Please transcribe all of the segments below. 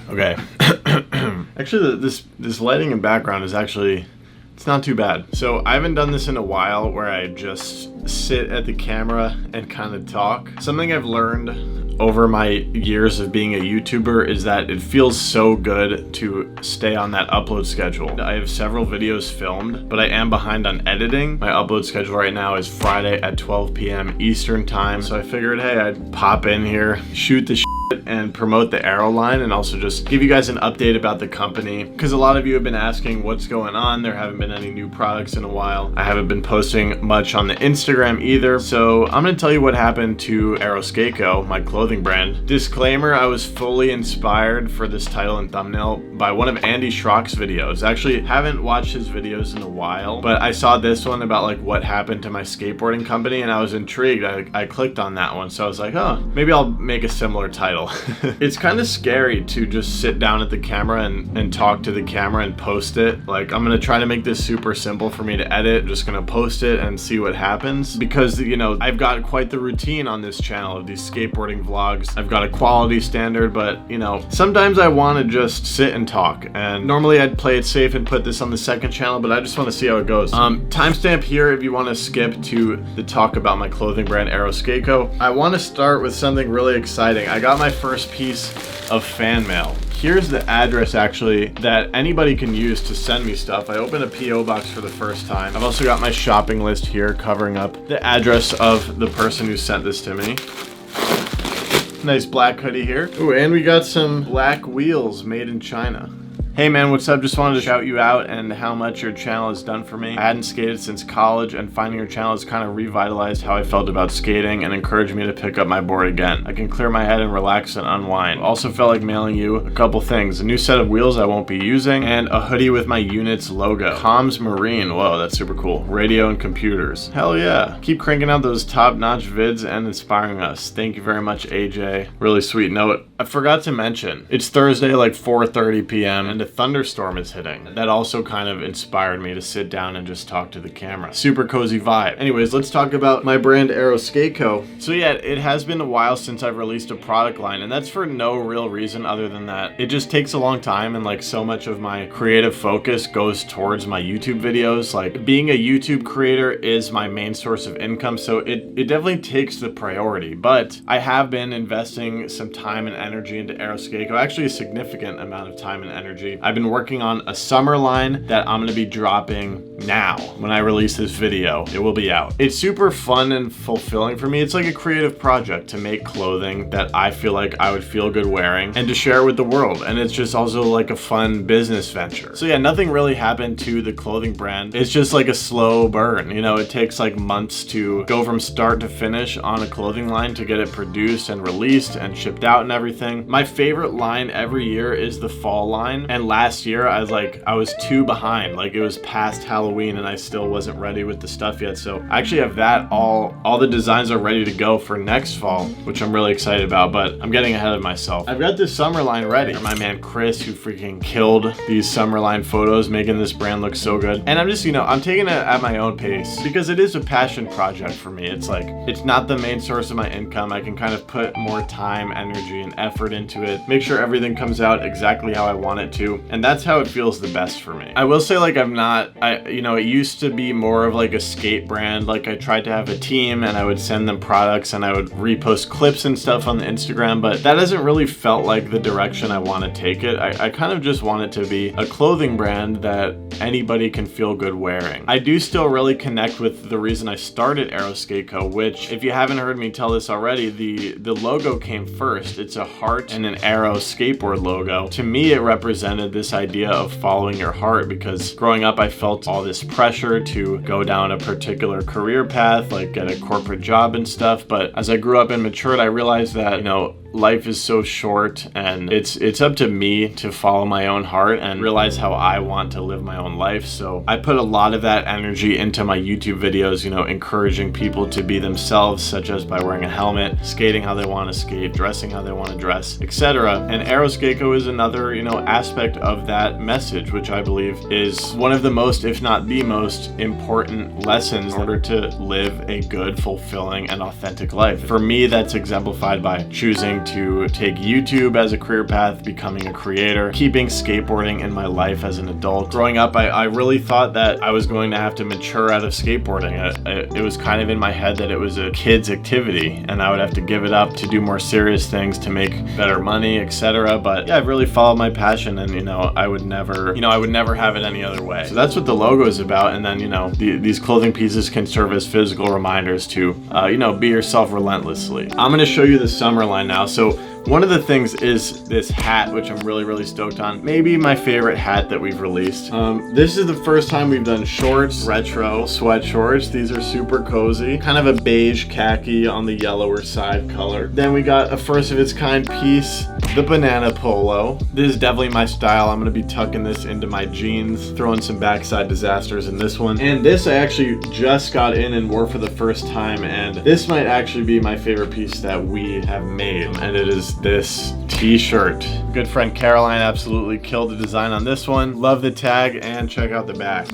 Okay. Actually, this lighting and background is actually, it's not too bad. So I haven't done this in a while where I just sit at the camera and kind of talk. Something I've learned over my years of being a YouTuber is that it feels so good to stay on that upload schedule. I have several videos filmed, but I am behind on editing. My upload schedule right now is Friday at 12 p.m. Eastern time. So I figured, hey, I'd pop in here, shoot the shit and promote the 𝓉𝒽𝓬 line, and also just give you guys an update about the company, because a lot of you have been asking what's going on. There haven't been any new products in a while. I haven't been posting much on the Instagram either, so I'm gonna tell you what happened to 𝓉𝒽𝓬, my clothing brand. Disclaimer, I was fully inspired for this title and thumbnail by one of Andy Schrock's videos. Actually, haven't watched his videos in a while, but I saw this one about like what happened to my skateboarding company, and I was intrigued. I clicked on that one, so I was like, oh, maybe I'll make a similar title. It's kind of scary to just sit down at the camera and talk to the camera and post it. Like, I'm gonna try to make this super simple for me to edit. Just gonna post it and see what happens, because you know, I've got quite the routine on this channel of these skateboarding vlogs. I've got a quality standard, but you know, sometimes I want to just sit and talk, and normally I'd play it safe and put this on the second channel, but I just want to see how it goes. Timestamp here if you want to skip to the talk about my clothing brand 𝓉𝒽𝓬. I want to start with something really exciting. I got my first piece of fan mail. Here's the address actually that anybody can use to send me stuff. I opened a PO box for the first time. I've also got my shopping list here covering up the address of the person who sent this to me. Nice black hoodie here. Ooh, and we got some black wheels made in China. Hey man, what's up? Just wanted to shout you out and how much your channel has done for me. I hadn't skated since college, and finding your channel has kind of revitalized how I felt about skating and encouraged me to pick up my board again. I can clear my head and relax and unwind. Also felt like mailing you a couple things. A new set of wheels I won't be using, and a hoodie with my unit's logo. Comms Marine, whoa, that's super cool. Radio and computers. Hell yeah. Keep cranking out those top-notch vids and inspiring us. Thank you very much, AJ. Really sweet note. I forgot to mention, it's Thursday, like 4:30 p.m. and a thunderstorm is hitting. That also kind of inspired me to sit down and just talk to the camera. Super cozy vibe. Anyways, let's talk about my brand 𝓉𝒽𝓬. So yeah, it has been a while since I've released a product line, and that's for no real reason other than that it just takes a long time, and like so much of my creative focus goes towards my YouTube videos. Like, being a YouTube creator is my main source of income, so it definitely takes the priority. But I have been investing some time and energy into 𝓉𝒽𝓬, actually a significant amount of time and energy. I've been working on a summer line that I'm gonna be dropping now. When I release this video, it will be out. It's super fun and fulfilling for me. It's like a creative project to make clothing that I feel like I would feel good wearing and to share with the world. And it's just also like a fun business venture. So yeah, nothing really happened to the clothing brand. It's just like a slow burn. You know, it takes like months to go from start to finish on a clothing line to get it produced and released and shipped out and everything. My favorite line every year is the fall line, and last year I was too behind. Like, it was past Halloween and I still wasn't ready with the stuff yet. So I actually have that all the designs are ready to go for next fall, which I'm really excited about, but I'm getting ahead of myself. I've got this summer line ready. My man Chris, who freaking killed these summer line photos, making this brand look so good. And I'm just, you know, I'm taking it at my own pace because it is a passion project for me. It's like, it's not the main source of my income. I can kind of put more time, energy, and effort into it, make sure everything comes out exactly how I want it to, and that's how it feels the best for me. I will say, like, you know, it used to be more of like a skate brand. Like, I tried to have a team and I would send them products and I would repost clips and stuff on the Instagram, but that hasn't really felt like the direction I want to take it. I kind of just want it to be a clothing brand that anybody can feel good wearing. I do still really connect with the reason I started 𝓉𝒽𝓬, which, if you haven't heard me tell this already, the logo came first. It's a heart and an arrow skateboard logo. To me, it represented this idea of following your heart, because growing up I felt all this pressure to go down a particular career path, like get a corporate job and stuff. But as I grew up and matured, I realized that, you know, life is so short, and it's up to me to follow my own heart and realize how I want to live my own life. So I put a lot of that energy into my YouTube videos, you know, encouraging people to be themselves, such as by wearing a helmet, skating how they want to skate, dressing how they want to dress, etc. And 𝓉𝒽𝓬 is another, you know, aspect of that message, which I believe is one of the most, if not the most important lessons in order to live a good, fulfilling, and authentic life. For me, that's exemplified by choosing deciding to take YouTube as a career path, becoming a creator, keeping skateboarding in my life as an adult. Growing up, I really thought that I was going to have to mature out of skateboarding. It was kind of in my head that it was a kid's activity and I would have to give it up to do more serious things to make better money, etc. But yeah, I've really followed my passion, and I would never have it any other way. So that's what the logo is about. And then these clothing pieces can serve as physical reminders to be yourself relentlessly. I'm going to show you the summer line now. So one of the things is this hat, which I'm really stoked on. Maybe my favorite hat that we've released. This is the first time we've done shorts, retro sweat shorts. These are super cozy, kind of a beige khaki on the yellower side color. Then we got a first of its kind piece, the banana polo. This is definitely my style. I'm gonna be tucking this into my jeans, throwing some backside disasters in this one. And this I actually just got in and wore for the first time, and this might actually be my favorite piece that we have made, and it is this t-shirt. Good friend Caroline absolutely killed the design on this one. Love the tag, and check out the back.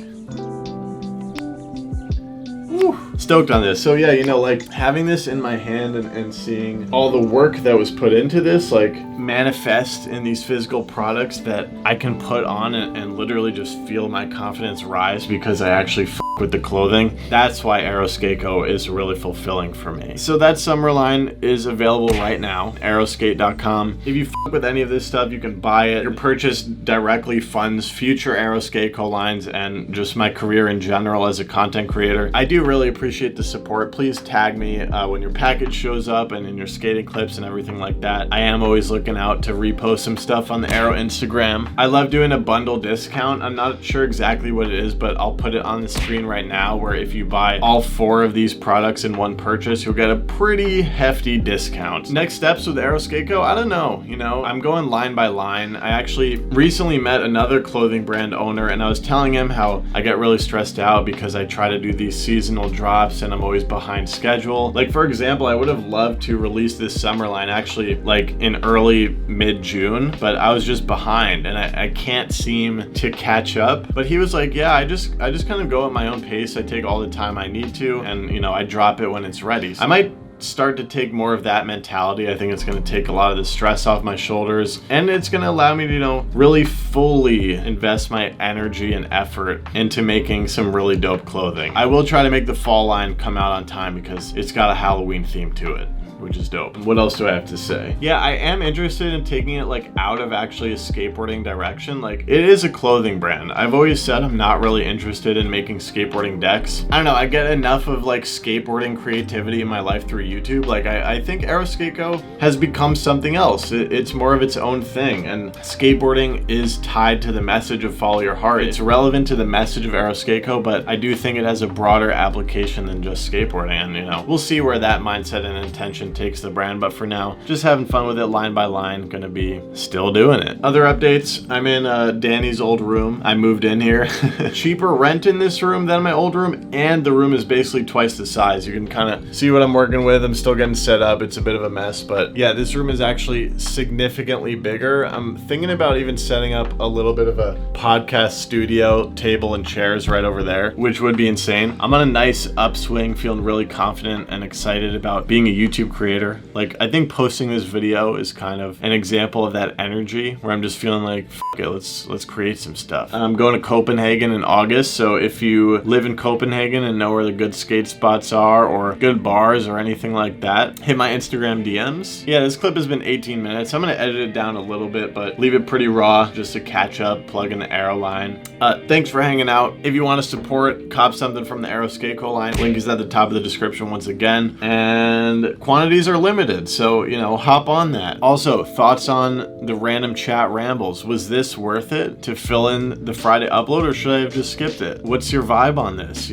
Woo. Stoked on this. So yeah, like having this in my hand and seeing all the work that was put into this like manifest in these physical products that I can put on and literally just feel my confidence rise because I actually with the clothing. That's why 𝓉𝒽𝓇 is really fulfilling for me. So that summer line is available right now, 𝓉𝒽𝒽𝒇.com. If you with any of this stuff, you can buy it. Your purchase directly funds future 𝓉𝒽𝒽𝒇 lines and just my career in general as a content creator. I do really appreciate the support. Please tag me when your package shows up and in your skating clips and everything like that. I am always looking out to repost some stuff on the 𝓉 Instagram. I love doing a bundle discount. I'm not sure exactly what it is, but I'll put it on the screen right now, where if you buy all 4 of these products in one purchase, you'll get a pretty hefty discount. Next steps with 𝓉𝒽𝒽𝒇, I don't know. I'm going line by line. I actually recently met another clothing brand owner, and I was telling him how I get really stressed out because I try to do these seasonal drops and I'm always behind schedule. Like for example, I would have loved to release this summer line actually like in early mid-June, but I was just behind and I can't seem to catch up. But he was like, yeah, I just kind of go at my own pace. I take all the time I need to, and I drop it when it's ready. So I might start to take more of that mentality. I think it's going to take a lot of the stress off my shoulders, and it's going to allow me to really fully invest my energy and effort into making some really dope clothing. I will try to make the fall line come out on time because it's got a Halloween theme to it, which is dope. What else do I have to say? Yeah, I am interested in taking it like out of actually a skateboarding direction. Like it is a clothing brand. I've always said I'm not really interested in making skateboarding decks. I don't know, I get enough of like skateboarding creativity in my life through YouTube. Like I think 𝓉𝒽𝒽𝒇 has become something else. It's more of its own thing, and skateboarding is tied to the message of follow your heart. It's relevant to the message of 𝓉𝒽𝒽𝒇, but I do think it has a broader application than just skateboarding, and we'll see where that mindset and intention takes the brand, but for now, just having fun with it line by line. Gonna be still doing it. Other updates, I'm in Danny's old room. I moved in here. Cheaper rent in this room than my old room, and the room is basically twice the size. You can kind of see what I'm working with. I'm still getting set up. It's a bit of a mess, but yeah, this room is actually significantly bigger. I'm thinking about even setting up a little bit of a podcast studio, table and chairs right over there, which would be insane. I'm on a nice upswing, feeling really confident and excited about being a YouTube creator. Like I think posting this video is kind of an example of that energy where I'm just feeling like, F it, let's create some stuff. I'm going to Copenhagen in August, so if you live in Copenhagen and know where the good skate spots are or good bars or anything like that, hit my Instagram DMs. Yeah, this clip has been 18 minutes. I'm gonna edit it down a little bit, but leave it pretty raw just to catch up, plug in the 𝓉 line. Thanks for hanging out. If you want to support, cop something from the 𝓉𝒽𝒽𝒇 line. Link is at the top of the description once again, and quantities are limited, so hop on that. Also, thoughts on the random chat rambles. Was this worth it to fill in the Friday upload, or should I have just skipped it? What's your vibe on this?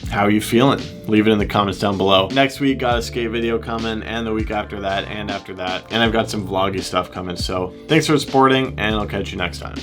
How are you feeling? Leave it in the comments down below. Next week, got a skate video coming, and the week after that, and after that, and I've got some vloggy stuff coming. So thanks for supporting, and I'll catch you next time.